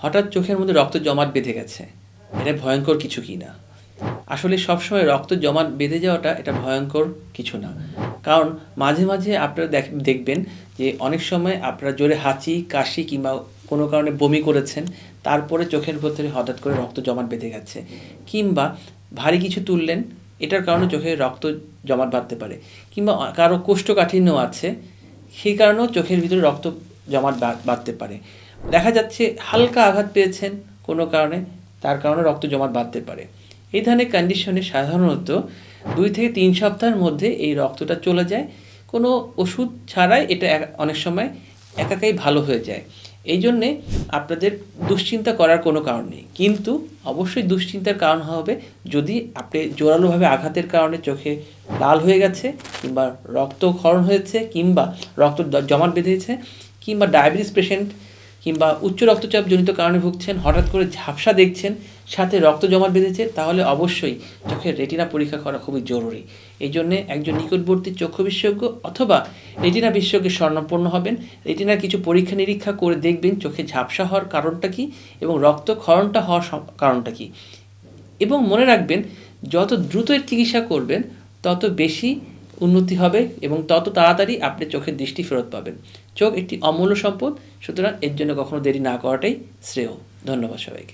হঠাৎ চোখের মধ্যে রক্ত জমাট বেঁধে গেছে, এটা ভয়ঙ্কর কিছু কি না? আসলে সবসময় রক্ত জমাট বেঁধে যাওয়াটা এটা ভয়ঙ্কর কিছু না। কারণ মাঝে মাঝে আপনারা দেখবেন যে অনেক সময় আপনারা জোরে হাঁচি কাশি কিংবা কোনো কারণে বমি করেছেন, তারপরে চোখের ভেতরে হঠাৎ করে রক্ত জমাট বেঁধে গেছে, কিংবা ভারী কিছু তুললেন, এটার কারণে চোখে রক্ত জমাট বাঁধতে পারে, কিংবা কারো কোষ্ঠকাঠিন্য আছে, সেই কারণেও চোখের ভিতরে রক্ত জমাট বাঁধতে পারে। দেখা যাচ্ছে হালকা আঘাত পেয়েছেন কোনো কারণে, তার কারণে রক্ত জমাট বাঁধতে পারে। এই ধরনের কন্ডিশনে সাধারণত 2 থেকে 3 সপ্তাহের মধ্যে এই রক্তটা চলে যায়, কোনো ওষুধ ছাড়াই এটা অনেক সময় একাই ভালো হয়ে যায়। এই জন্যে আপনাদের দুশ্চিন্তা করার কোনো কারণ নেই, কিন্তু অবশ্যই দুশ্চিন্তার কারণ হবে যদি আপনি জোরালোভাবে আঘাতের কারণে চোখে লাল হয়ে গেছে, কিংবা রক্তক্ষরণ হয়েছে, কিংবা রক্ত জমাট বেঁধেছে, কিংবা ডায়াবেটিস পেশেন্ট কিংবা উচ্চ রক্তচাপজনিত কারণে ভুগছেন, হঠাৎ করে ঝাপসা দেখছেন, সাথে রক্ত জমাট বেঁধেছে, তাহলে অবশ্যই চোখের রেটিনা পরীক্ষা করা খুবই জরুরি। এই জন্যে একজন নিকটবর্তী চক্ষু বিশেষজ্ঞ অথবা রেটিনা বিশেষজ্ঞের শরণাপন্ন হবেন। রেটিনার কিছু পরীক্ষা নিরীক্ষা করে দেখবেন চোখে ঝাপসা হওয়ার কারণটা কী এবং রক্তক্ষরণটা হওয়ার কারণটা কী। এবং মনে রাখবেন, যত দ্রুত এর চিকিৎসা করবেন তত বেশি উন্নতি হবে এবং তত তাড়াতাড়ি আপনি চোখের দৃষ্টি ফেরত পাবেন। চোখ একটি অমূল্য সম্পদ, সুতরাং এর জন্য কখনো দেরি না করাটাই শ্রেয়। ধন্যবাদ সবাইকে।